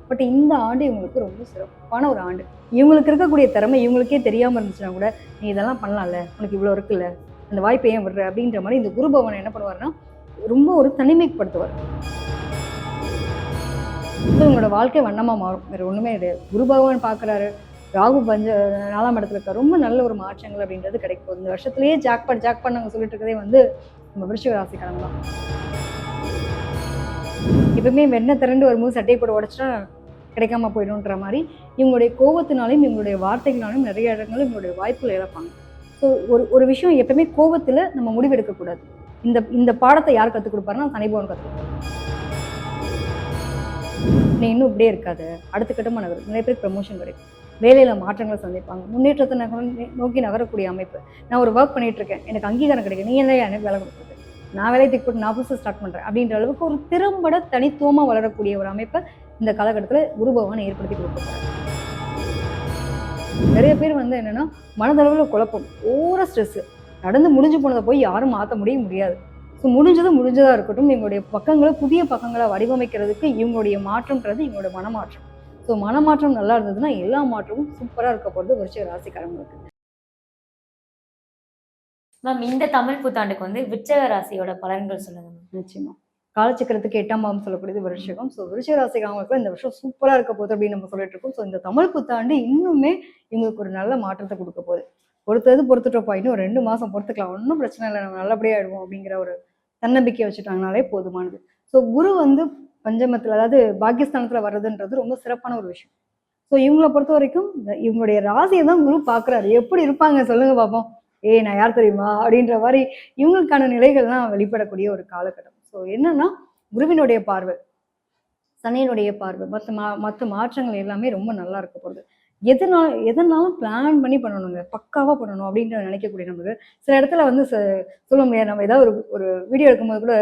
But இந்த ஆண்டு இவங்களுக்கு ரொம்ப சிறப்பான ஒரு ஆண்டு. இவங்களுக்கு இருக்கக்கூடிய திறமை இவங்களுக்கே தெரியாம இருந்துச்சுன்னா கூட, நீ இதெல்லாம் பண்ணலாம்ல, உனக்கு இவ்வளோ இருக்குல்ல, அந்த வாய்ப்பை ஏன் விடுற அப்படின்ற மாதிரி இந்த குரு பகவான் என்ன பண்ணுவாருன்னா, ரொம்ப ஒரு தனிமைப்படுத்துவார். உங்களோட வாழ்க்கை வண்ணமா மாறும். வேற ஒண்ணுமே கிடையாது. குரு பகவான் பார்க்குறாரு, ராகு 4ஆம் இடத்துல இருக்காரு. ரொம்ப நல்ல ஒரு மாற்றங்கள் அப்படின்றது கிடைக்க போகுது. இந்த வருஷத்திலேயே ஜாக்பாட் நாங்க சொல்லிட்டு இருக்கதே வந்து நம்ம விருச்சிக ராசிக்காரங்க தான். எப்பவுமே வெண்ணெய் திரண்டு வரும்போது சட்டையை போட்டு உடைச்சிட்டா கிடைக்காம போயிடும்ன்ற மாதிரி இவங்களுடைய கோபத்தினாலையும் இவங்களுடைய வார்த்தைகளாலையும் நிறைய இடங்களும் இவங்களுடைய வாய்ப்புகள் இழப்பாங்க. ஸோ ஒரு விஷயம் எப்பவுமே கோபத்தில் நம்ம முடிவெடுக்கக்கூடாது. இந்த பாடத்தை யார் கற்றுக் கொடுப்பாருன்னா சனி பகவான் கற்றுக் கொடுப்பாரு. நீ இன்னும் இப்படியே இருக்காது, அடுத்த கட்டமாக நகரும். நிறைய பேருக்கு ப்ரமோஷன் கிடைக்கும், வேலையில் மாற்றங்களை சந்திப்பாங்க, முன்னேற்றத்தை நோக்கி நகரக்கூடிய அமைப்பு. நான் ஒரு ஒர்க் பண்ணிட்டு இருக்கேன், எனக்கு அங்கீகாரம் கிடைக்கும், நீ என்ன எனக்கு வேலை கொடுக்குறது, நான் வேலையை தூக்கி போட்டு நான் புதுசாக ஸ்டார்ட் பண்ணுறேன் அப்படின்ற அளவுக்கு ஒரு திறம்பட தனித்துவமாக வளரக்கூடிய ஒரு அமைப்பை இந்த காலகட்டத்தில் குரு பகவான் ஏற்படுத்தி கொடுக்க. நிறைய பேர் வந்து என்னன்னா மனதளவில் குழப்பம், ஓவரா ஸ்ட்ரெஸ், நடந்து முடிஞ்சு போனதை போய் யாரும் மாற்ற முடியாது. ஸோ முடிஞ்சதாக இருக்கட்டும், இவங்களுடைய பக்கங்களை புதிய பக்கங்களை வடிவமைக்கிறதுக்கு இவங்களுடைய மாற்றம்ன்றது இவங்களோட மனமாற்றம். ஸோ மனமாற்றம் நல்லா இருந்ததுன்னா எல்லா மாற்றமும் சூப்பராக இருக்க போகிறது விருச்சிக ராசிக்காரங்களுக்கு. மேம், இந்த தமிழ் புத்தாண்டுக்கு வந்து விருச்சிக ராசியோட பலன்கள் சொல்லுங்க மேம். நிச்சயமா காலச்சக்கரத்துக்கு 8ஆம் பாவம் சொல்லக்கூடியது விருச்சிகம். ஸோ விருச்சிக ராசிக்காரங்களுக்கு இந்த வருஷம் சூப்பராக இருக்க போகுது அப்படின்னு நம்ம சொல்லிட்டு இருக்கோம். ஸோ இந்த தமிழ் புத்தாண்டு இன்னுமே இவங்களுக்கு ஒரு நல்ல மாற்றத்தை கொடுக்க போகுது. பொறுத்துட்டோப்பா, இன்னும் ஒரு 2 மாதம் பொறுத்துக்கலாம், ஒன்றும் பிரச்சனை இல்லை, நம்ம நல்லபடியாக ஆயிடுவோம் அப்படிங்கிற ஒரு தன்னம்பிக்கை வச்சுட்டாங்கனாலே போதுமானது. ஸோ குரு வந்து பஞ்சமத்தில், அதாவது பாகிஸ்தானத்தில் வர்றதுன்றது ரொம்ப சிறப்பான ஒரு விஷயம். ஸோ இவங்களை பொறுத்த வரைக்கும் இவங்களுடைய ராசியை தான் குரு பார்க்குறாரு. எப்படி இருப்பாங்க சொல்லுங்க பார்ப்போம், நான் யார் தெரியுமா அப்படின்ற மாதிரி இவங்களுக்கான நிலைகள்லாம் வெளிப்படக்கூடிய ஒரு காலகட்டம். ஸோ என்னன்னா குருவினுடைய பார்வை, சனியினுடைய பார்வை, மற்ற மாற்றங்கள் எல்லாமே ரொம்ப நல்லா இருக்க போகுது. எதனாலும் பிளான் பண்ணி பண்ணணுங்க, பக்காவாக பண்ணணும் அப்படின்ற நினைக்கக்கூடிய நமக்கு சில இடத்துல வந்து சொல்ல முடியாது. நம்ம ஏதாவது ஒரு வீடியோ எடுக்கும்போது கூட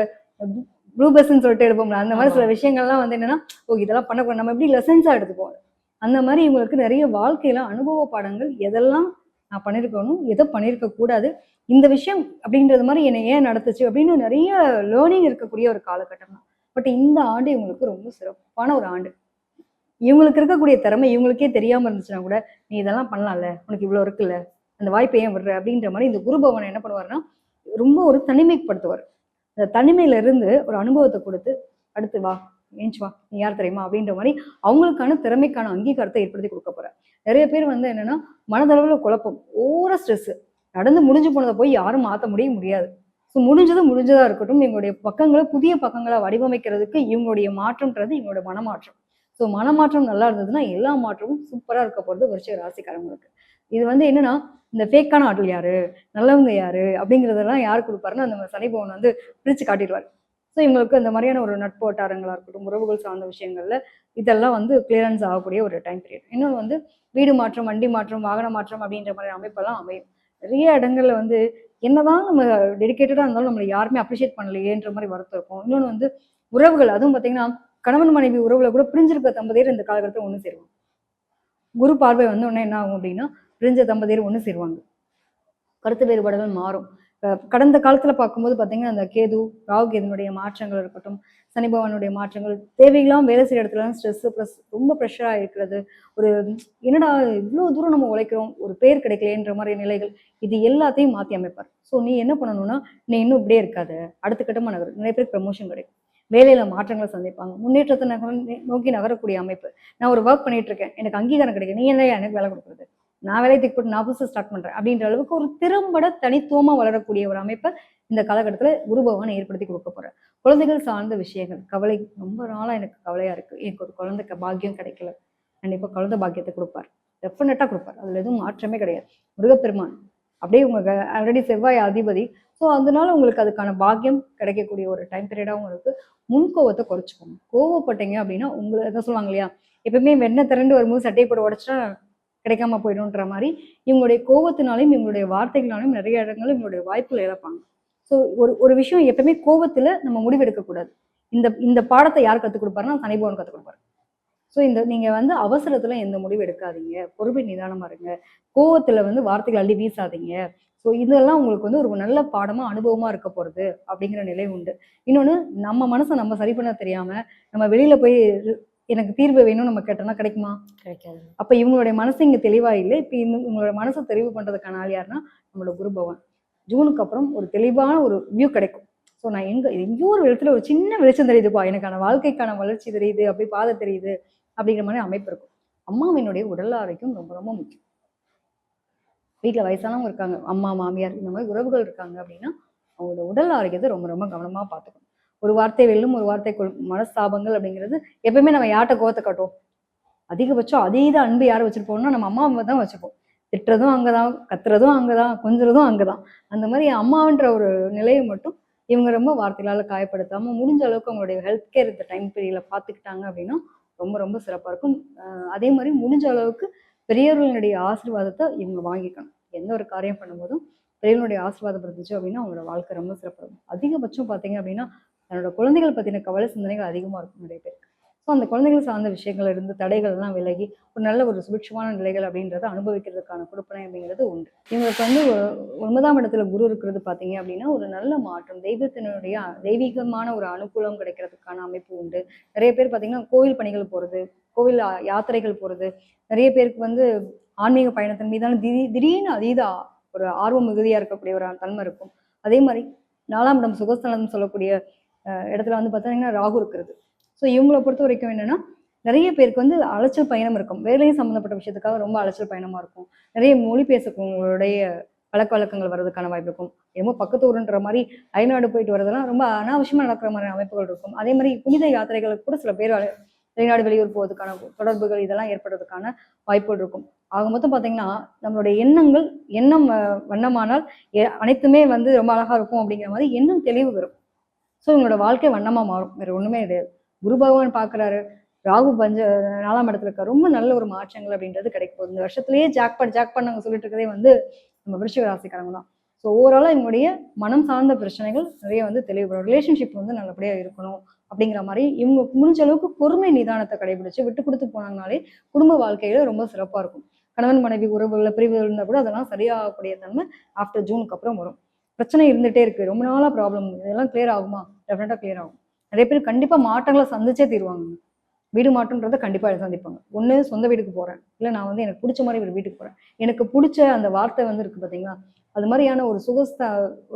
ப்ளூ பஸ்ன்னு சொல்லிட்டு எடுப்போம்ல, அந்த மாதிரி சில விஷயங்கள்லாம் வந்து என்னன்னா இதெல்லாம் பண்ணக்கூடாது, நம்ம எப்படி லெசன்ஸாக எடுத்துப்போம். அந்த மாதிரி இவங்களுக்கு நிறைய வாழ்க்கையில அனுபவ பாடங்கள், எதெல்லாம் நான் பண்ணியிருக்கணும், எதை பண்ணியிருக்க கூடாது, இந்த விஷயம் அப்படின்றது மாதிரி என்னை ஏன் நடத்துச்சு அப்படின்னு நிறைய லேர்னிங் இருக்கக்கூடிய ஒரு காலகட்டம் தான். பட் இந்த ஆண்டு இவங்களுக்கு ரொம்ப சிறப்பான ஒரு ஆண்டு. இவங்களுக்கு இருக்கக்கூடிய திறமை இவங்களுக்கே தெரியாம இருந்துச்சுன்னா கூட, நீ இதெல்லாம் பண்ணலாம்ல, உனக்கு இவ்வளோ இருக்குல்ல, அந்த வாய்ப்பை ஏன் விடுற அப்படின்ற மாதிரி இந்த குரு பகவான் என்ன பண்ணுவாருன்னா, ரொம்ப ஒரு தனிமைப்படுத்துவார். அந்த தனிமையில இருந்து ஒரு அனுபவத்தை கொடுத்து, அடுத்து வா, ஏஞ்சி வா, நீ யார் தெரியுமா அப்படின்ற மாதிரி அவங்களுக்கான திறமைக்கான அங்கீகாரத்தை ஏற்படுத்தி கொடுக்க போறார். நிறைய பேர் வந்து என்னன்னா மனதளவில் குழப்பம், ஓவரா ஸ்ட்ரெஸ், நடந்து முடிஞ்சு போனதை போய் யாரும் மாற்ற முடியாது. ஸோ முடிஞ்சதா இருக்கட்டும், இவங்களுடைய பக்கங்களை புதிய பக்கங்களை வடிவமைக்கிறதுக்கு இவங்களுடைய மாற்றம்ன்றது இவங்களோட மனமாற்றம். ஸோ மனமாற்றம் நல்லா இருந்ததுன்னா எல்லா மாற்றமும் சூப்பராக இருக்க போகிறது விருச்சிக ராசிக்காரங்களுக்கு. இது வந்து என்னன்னா, இந்த ஃபேக்கான ஆட்கள் யாரு, நல்லவங்க யாரு அப்படிங்கிறதெல்லாம் யார் கொடுப்பாருன்னா அந்த சனி பகவான் வந்து பிரித்து காட்டிடுவார். ஸோ இவங்களுக்கு அந்த மாதிரியான ஒரு நட்பு வட்டாரங்களாக இருக்கட்டும், உறவுகள் சார்ந்த விஷயங்கள்ல இதெல்லாம் வந்து கிளியரன்ஸ் ஆகக்கூடிய ஒரு டைம் பீரியட். இன்னொன்று வந்து வீடு மாற்றம், வண்டி மாற்றம், வாகன மாற்றம் அப்படின்ற மாதிரி அமைப்பெல்லாம் அமையும். நிறைய இடங்கள்ல வந்து என்னதான் நம்ம டெடிக்கேட்டடாக இருந்தாலும் நம்மளை யாருமே அப்ரிஷியேட் பண்ணலையேன்ற மாதிரி வருத்தம் இருக்கும். இன்னொன்று வந்து உறவுகள், அதுவும் பார்த்தீங்கன்னா கணவன் மனைவி உறவுல கூட பிரிஞ்சிருக்க தம்பதியர் இந்த காலகட்டத்தில் ஒன்று சேருவாங்க. குரு பார்வை வந்து உடனே என்ன ஆகும் அப்படின்னா, பிரிஞ்ச தம்பதியர் ஒன்று சேருவாங்க, கருத்து வேறுபாடுகள் மாறும். கடந்த காலத்துல பார்க்கும்போது பார்த்தீங்கன்னா அந்த ராகு கேதுனுடைய மாற்றங்கள் இருக்கட்டும், சனி பகவானுடைய மாற்றங்கள், தேவையெல்லாம் வேலை செய்யற இடத்துல ஸ்ட்ரெஸ் ப்ளஸ் ரொம்ப ப்ரெஷராக இருக்கிறது, ஒரு என்னடா இவ்வளோ தூரம் நம்ம உழைக்கிறோம், ஒரு பேர் கிடைக்கலன்ற மாதிரி நிலைகள், இது எல்லாத்தையும் மாற்றி அமைப்பார். ஸோ நீ என்ன பண்ணணும்னா, நீ இன்னும் இப்படியே இருக்காது, அடுத்த கட்டமாக நகரும். நிறைய பேருக்கு ப்ரமோஷன் கிடைக்கும், வேலையில மாற்றங்களை சந்திப்பாங்க, முன்னேற்றத்தை நோக்கி நகரக்கூடிய அமைப்பு. நான் ஒரு ஒர்க் பண்ணிட்டு இருக்கேன், எனக்கு அங்கீகாரம் கிடைக்கும், நீ என்ன எனக்கு வேலை கொடுக்குறது, நான் வேலையை தூக்கி போட்டு நான் புதுசாக ஸ்டார்ட் பண்றேன் அப்படின்ற அளவுக்கு ஒரு திறம்பட தனித்துவமா வளரக்கூடிய ஒரு அமைப்பை இந்த காலகட்டத்தில் குரு பகவான் ஏற்படுத்தி கொடுக்க போறார். குழந்தைகள் சார்ந்த விஷயங்கள், கவலை, ரொம்ப நாளா எனக்கு கவலையா இருக்கு, எனக்கு ஒரு குழந்தைக்கு பாக்கியம் கிடைக்கல, கண்டிப்பா குழந்தை பாக்கியத்தை கொடுப்பார், டெஃபினட்டா கொடுப்பார், அதுல எதுவும் மாற்றமே கிடையாது. முருகப்பெருமான் அப்படியே உங்க ஆல்ரெடி செவ்வாய் அதிபதி. ஸோ அதனால உங்களுக்கு அதுக்கான பாக்கியம் கிடைக்கக்கூடிய ஒரு டைம் பீரியடாக உங்களுக்கு முன்கோவத்தை குறைச்சிக்கோங்க. கோவப்பட்டீங்க அப்படின்னா உங்களை எதை சொல்லுவாங்க இல்லையா, எப்பவுமே வெண்ணெய் திரண்டு வரும்போது சட்டையை போட்டு உடச்சிட்டா கிடைக்காம போயிடும்ன்ற மாதிரி இவங்களுடைய கோவத்தினாலையும் இவங்களுடைய வார்த்தைகளாலையும் நிறைய இடங்களும் இவங்களுடைய வாய்ப்புகள் இழப்பாங்க. ஸோ ஒரு விஷயம் எப்பவுமே கோவத்துல நம்ம முடிவெடுக்கக்கூடாது. இந்த பாடத்தை யார் கற்றுக் கொடுப்பாருன்னா சனி பகவான் கற்றுக் கொடுப்பாரு. ஸோ நீங்க வந்து அவசரத்துல எந்த முடிவு எடுக்காதீங்க, பொறுமை நிதானமா இருங்க, கோவத்துல வந்து வார்த்தைகள் அள்ளி வீசாதீங்க. ஸோ இதெல்லாம் உங்களுக்கு வந்து ஒரு நல்ல பாடமா அனுபவமா இருக்க போறது அப்படிங்கிற நிலை உண்டு. இன்னொன்று, நம்ம மனசை நம்ம சரி பண்ண தெரியாம நம்ம வெளியில போய் எனக்கு தீர்வு வேணும் நம்ம கேட்டோம்னா கிடைக்குமா? கிடைக்காது. அப்ப இவங்களுடைய மனசு இங்க தெளிவா இல்லை. இப்ப உங்களோட மனசை தெளிவு பண்றதுக்கான ஆள் யாருன்னா நம்மளோட குரு பகவான். ஜூனுக்கு அப்புறம் ஒரு தெளிவான ஒரு வியூ கிடைக்கும். ஸோ நான் எங்கேயோ ஒரு இடத்துல ஒரு சின்ன வெளிச்சம் தெரியுதுப்பா, எனக்கான வாழ்க்கைக்கான வளர்ச்சி தெரியுது, அப்படி பாதை தெரியுது அப்படிங்கிற மாதிரி அமைப்பு இருக்கும். அம்மாவினுடைய உடல் ஆரோக்கியம் ரொம்ப ரொம்ப முக்கியம். வீட்டில் வயசானவங்க இருக்காங்க, அம்மா மாமியார் இந்த மாதிரி உறவுகள் இருக்காங்க அப்படின்னா அவங்களோட உடல் ஆரோக்கியத்தை ரொம்ப ரொம்ப கவனமா பார்த்துக்கணும். ஒரு வார்த்தை வெல்லும், ஒரு வார்த்தை மனஸ்தாபங்கள் அப்படிங்கிறது எப்பவுமே நம்ம யார்கிட்ட கோவத்தை காட்டுவோம்? அதிகபட்சம் அதீத அன்பு யாரை வச்சிருப்போம்னா நம்ம அம்மா தான் வச்சுப்போம். திட்டுறதும் அங்கதான், கத்துறதும் அங்கதான், கொஞ்சுறதும் அங்கதான். அந்த மாதிரி அம்மான்ற ஒரு நிலையை மட்டும் இவங்க ரொம்ப வார்த்தைகளால காயப்படுத்தாம முடிஞ்ச அளவுக்கு அவங்களுடைய ஹெல்த் கேர் இந்த டைம் பீரியட்ல பார்த்துக்கிட்டாங்க அப்படின்னா ரொம்ப ரொம்ப சிறப்பா இருக்கும். அதே மாதிரி முடிஞ்ச அளவுக்கு பெரியவர்களுடைய ஆசீர்வாதத்தை இவங்க வாங்கிக்கணும். எந்த ஒரு காரியம் பண்ணும்போதும் பெரியவர்களுடைய ஆசீர்வாதம் இருந்துச்சு அப்படின்னா அவங்களோட வாழ்க்கை ரொம்ப சிறப்பாகும். அதிகபட்சம் பார்த்தீங்க அப்படின்னா தன்னோட குழந்தைகள் பத்தின கவலை சிந்தனைகள் அதிகமா இருக்கும் நிறைய பேருக்கு. ஸோ அந்த குழந்தைகள் சார்ந்த விஷயங்கள்ல இருந்து தடைகள்லாம் விலகி ஒரு நல்ல ஒரு சுபிட்சமான நிலைகள் அப்படின்றத அனுபவிக்கிறதுக்கான கொடுப்பனை அப்படிங்கிறது உண்டு. இவங்களுக்கு வந்து 9ஆம் இடத்துல குரு இருக்கிறது பார்த்தீங்க அப்படின்னா ஒரு நல்ல மாற்றம், தெய்வீகமான ஒரு அனுகூலம் கிடைக்கிறதுக்கான அமைப்பு உண்டு. நிறைய பேர் பார்த்தீங்கன்னா கோவில் பணிகள் போறது, கோவில் யாத்திரைகள் போறது, நிறைய பேருக்கு வந்து ஆன்மீக பயணத்தின் மீதான திடீர்னு அதீத ஒரு ஆர்வம் மிகுதியா இருக்கக்கூடிய ஒரு தன்மை இருக்கும். அதே மாதிரி 4ஆம் இடம் சுகஸ்தலம் சொல்லக்கூடிய இடத்துல வந்து பார்த்தீங்கன்னா ராகு இருக்கிறது. ஸோ இவங்களை பொறுத்த வரைக்கும் என்னன்னா நிறைய பேருக்கு வந்து அலைச்சல் பயணம் இருக்கும். வேலையும் சம்மந்தப்பட்ட விஷயத்துக்காக ரொம்ப அலைச்சல் பயணமா இருக்கும். நிறைய மொழி பேசக்கூடியவங்களுடைய பழக்க வழக்கங்கள் வர்றதுக்கான வாய்ப்பு இருக்கும். ஏமோ பக்கத்து ஊருன்ற மாதிரி அயல்நாடு போயிட்டு வரதெல்லாம் ரொம்ப அனாவசியமா நடக்கிற மாதிரி அமைப்புகள் இருக்கும். அதே மாதிரி புனித யாத்திரைகளுக்கு கூட சில பேர் வெளிநாடு வெளியூர் போவதுக்கான தொடர்புகள் இதெல்லாம் ஏற்படுறதுக்கான வாய்ப்புகள் இருக்கும். ஆக மொத்தம் பார்த்தீங்கன்னா நம்மளுடைய எண்ணம் வண்ணமானால் அனைத்துமே வந்து ரொம்ப அழகா இருக்கும் அப்படிங்கிற மாதிரி எண்ணம் தெளிவு வரும். ஸோ இவங்களோட வாழ்க்கை வண்ணமா மாறும். வேற ஒண்ணுமே கிடையாது. குரு பகவான் பார்க்குறாரு, ராகு 4ஆம் இடத்துல இருக்க ரொம்ப நல்ல ஒரு மாற்றங்கள் அப்படின்றது கிடைக்க போகுது. இந்த வருஷத்துலயே ஜாக்பாட் நாங்கள் சொல்லிட்டு இருக்கதே வந்து நம்ம விருச்சிக ராசிக்காரங்க தான். ஸோ ஓவராலாக இவங்களுடைய மனம் சார்ந்த பிரச்சனைகள் நிறைய வந்து தெளிவுபடும். ரிலேஷன்ஷிப் வந்து நல்லபடியா இருக்கணும் அப்படிங்கிற மாதிரி இவங்க முடிஞ்ச அளவுக்கு பொறுமை நிதானத்தை கடைபிடிச்சு விட்டு கொடுத்து போனாங்கனாலே குடும்ப வாழ்க்கையில ரொம்ப சிறப்பா இருக்கும். கணவன் மனைவி உறவுகளில் பிரிவுகள் இருந்தால் கூட அதெல்லாம் சரியாகக்கூடிய தன்மை ஆஃப்டர் ஜூனுக்கு அப்புறம் வரும். பிரச்சனை இருந்துகிட்டே இருக்கு, ரொம்ப நாளாக ப்ராப்ளம், இதெல்லாம் கிளியர் ஆகுமா? டெஃபினட்டாக கிளியர் ஆகும். நிறைய பேர் கண்டிப்பாக மாற்றங்களை சந்திச்சே தீருவாங்க. வீடு மாற்றன்றதை கண்டிப்பாக சந்திப்பாங்க. ஒன்று சொந்த வீட்டுக்கு போகிறேன், இல்லை நான் வந்து எனக்கு பிடிச்ச மாதிரி ஒரு வீட்டுக்கு போகிறேன். எனக்கு பிடிச்ச அந்த வார்த்தை வந்து இருக்குது பார்த்தீங்களா, அது மாதிரியான ஒரு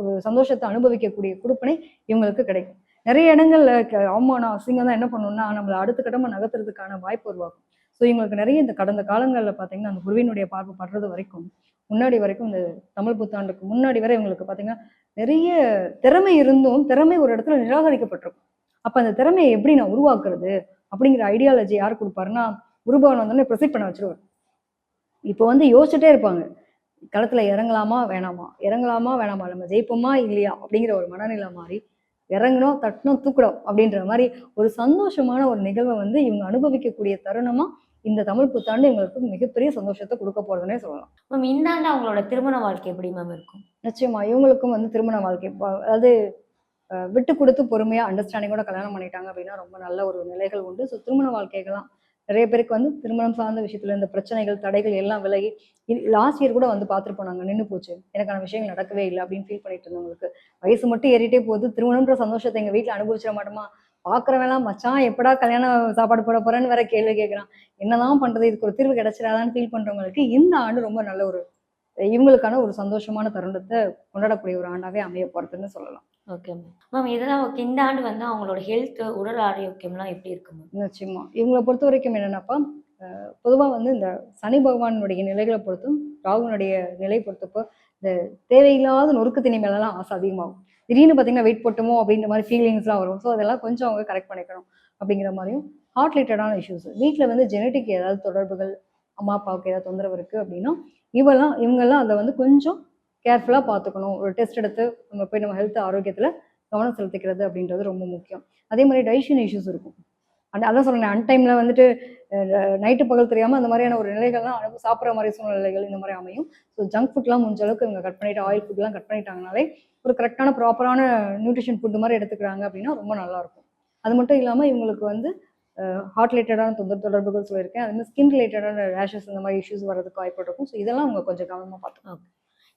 ஒரு சந்தோஷத்தை அனுபவிக்கக்கூடிய கொடுப்பனை இவங்களுக்கு கிடைக்கும். நிறைய இடங்கள்ல அவமானம் அசிங்கம் தான் என்ன பண்ணணும்னா நம்மளை அடுத்த கட்டமாக நகர்த்துறதுக்கான வாய்ப்பு உருவாக்கும். ஸோ இவங்களுக்கு நிறைய இந்த கடந்த காலங்களில் பார்த்தீங்கன்னா அந்த குருவினுடைய பார்வை படுறது வரைக்கும் முன்னாடி வரைக்கும் இந்த தமிழ் புத்தாண்டுக்கு முன்னாடி வரை இவங்களுக்கு பார்த்தீங்கன்னா நிறைய திறமை இருந்தும் திறமை ஒரு இடத்துல நிராகரிக்கப்பட்டிருக்கும். அப்ப அந்த திறமையை எப்படி நான் உருவாக்குறது அப்படிங்கிற ஐடியாலஜி யார் கொடுப்பாருன்னா குருபவன் வந்தோடனே ப்ரொசீட் பண்ண வச்சிருவார். இப்போ வந்து யோசிச்சுட்டே இருப்பாங்க, களத்துல இறங்கலாமா வேணாமா, இறங்கலாமா வேணாமா, நம்ம ஜெயிப்போமா இல்லையா அப்படிங்கிற ஒரு மனநிலை மாறி இறங்கணும், தட்டணும், தூக்கணும் அப்படின்ற மாதிரி ஒரு சந்தோஷமான ஒரு நிகழ்வை வந்து இவங்க அனுபவிக்கக்கூடிய தருணமா இந்த தமிழ் புத்தாண்டு இவங்களுக்கு மிகப்பெரிய சந்தோஷத்தை கொடுக்க போறதுன்னே சொல்லலாம். மேம் இந்த ஆண்டு அவங்களோட திருமண வாழ்க்கை எப்படி மேம் இருக்கும்? நிச்சயமா இவங்களுக்கும் வந்து திருமண வாழ்க்கை அதாவது விட்டு கொடுத்து பொறுமையா அண்டர்ஸ்டாண்டிங்கோட கல்யாணம் பண்ணிட்டாங்க அப்படின்னா ரொம்ப நல்ல ஒரு நிலைகள் உண்டு. ஸோ திருமண வாழ்க்கைகள்லாம் நிறைய பேருக்கு வந்து திருமணம் சார்ந்த விஷயத்துல இந்த பிரச்சனைகள் தடைகள் எல்லாம் விலகி லாஸ்ட் இயர் கூட வந்து பார்த்துட்டு போனாங்க, நின்று போச்சு, எனக்கான விஷயங்கள் நடக்கவே இல்லை அப்படின்னு ஃபீல் பண்ணிட்டு இருந்தவங்களுக்கு வயசு மட்டும் ஏறிட்டே போகுது, திருமணம்ன்ற சந்தோஷத்தை எங்க வீட்டில் அனுபவிச்சிட மாட்டோமா, பாக்குறவெல்லாம் மச்சான் எப்படா கல்யாணம் சாப்பாடு போட போறேன்னு வேற கேள்வி கேட்கறான், என்னதான் பண்றது, இதுக்கு ஒரு தீர்வு கிடைச்சிடாதான்னு ஃபீல் பண்றவங்களுக்கு இந்த ஆண்டு ரொம்ப நல்ல ஒரு இவங்களுக்கான ஒரு சந்தோஷமான தருணத்தை கொண்டாடக்கூடிய ஒரு ஆண்டாவே அமைய போறதுன்னு சொல்லலாம். Okay ma'am. இதெல்லாம் ஓகே. இந்த ஆண்டு வந்து அவங்களோட ஹெல்த் உடல் ஆரோக்கியம்லாம் எப்படி இருக்கு மேம்? நிச்சயமா இவங்களை பொறுத்த வரைக்கும் என்னன்னாப்பா பொதுவா வந்து இந்த சனி பகவானுடைய நிலைகளை பொறுத்தும் ராகுனுடைய நிலை பொறுத்தப்போ இந்த தேவையில்லாத நொறுக்கு திணி மேலாம் ஆசை அதிகமாகும். திடீர்னு பார்த்தீங்கன்னா வெயிட் போட்டோமோ அப்படின்ற மாதிரி ஃபீலிங்ஸ்லாம் வரும். ஸோ அதெல்லாம் கொஞ்சம் அவங்க கரெக்ட் பண்ணிக்கணும். அப்படிங்கிற மாதிரியும் ஹார்ட் ரிலேட்டடான இஷ்யூஸ் வீட்டில் வந்து ஜெனட்டிக் ஏதாவது தொடர்புகள் அம்மா அப்பாவுக்கு ஏதாவது தொந்தரவு இருக்குது அப்படின்னா இவங்கெல்லாம் அதை வந்து கொஞ்சம் கேர்ஃபுல்லாக பார்த்துக்கணும். ஒரு டெஸ்ட் எடுத்து நம்ம போய் நம்ம ஹெல்த் ஆரோக்கியத்தில் கவனம் செலுத்திக்கிறது அப்படின்றது ரொம்ப முக்கியம். அதே மாதிரி டைஜஷன் இஷ்யூஸ் இருக்கும். அதான் சொன்னேன், அன்டைமில் வந்துட்டு நைட்டு பகல் தெரியாமல் அந்த மாதிரியான ஒரு நிலைகள்லாம் சாப்பிட்ற மாதிரி சூழ்நிலைகள் இந்த மாதிரி அமையும். ஸோ ஜங்க் ஃபுட்லாம் முடிஞ்ச அளவுக்கு இவங்க கட் பண்ணிவிட்டு ஆயில் ஃபுட்லாம் கட் பண்ணிட்டாங்கனாலே ஒரு கரெக்டான ப்ராப்பரான நியூட்ரிஷன் ஃபுட்டு மாதிரி எடுத்துக்கிறாங்க அப்படின்னா ரொம்ப நல்லாயிருக்கும். அது மட்டும் இல்லாமல் இவங்களுக்கு வந்து ஹார்ட் ரிலேட்டடான தொடர்புகள் சொல்லியிருக்கேன். அது மாதிரி ஸ்கின் ரிலேட்டடான ரேஷஸ் இந்த மாதிரி இஷ்யூஸ் வர்றதுக்கு வாய்ப்பு இருக்கும். ஸோ இதெல்லாம் அவங்க கொஞ்சம் கவனமாக பார்த்துக்கணும்.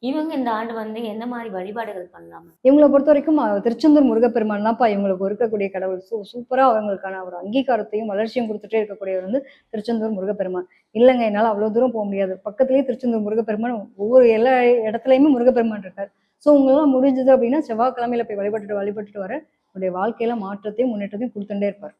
இவங்க இந்த ஆண்டு வந்து எந்த மாதிரி வழிபாடுகள் பண்ணலாம்? இவங்கள பொறுத்த வரைக்கும் திருச்செந்தூர் முருகப்பெருமான் தான்ப்பா இவங்களுக்கு இருக்கக்கூடிய கடவுள். சூப்பரா அவங்களுக்கான ஒரு அங்கீகாரத்தையும், வளர்ச்சியும் குடுத்துட்டே இருக்கக்கூடியவர் வந்து திருச்செந்தூர் முருகப்பெருமான். இல்லங்க என்னால அவ்வளோ தூரம் போ முடியாது. பக்கத்திலேயே திருச்செந்தூர் முருகப்பெருமான் ஒவ்வொரு எல்லா இடத்துலயுமே முருகப்பெருமான் இருக்காரு. உங்களால முடிஞ்சது அப்படின்னா செவ்வாய்க்கிழமையில போய் வழிபட்டுட்டு வழிபட்டுட்டு வர உங்களுடைய வாழ்க்கையில மாற்றத்தையும், முன்னேற்றத்தையும் குடுத்துட்டே இருப்பார்.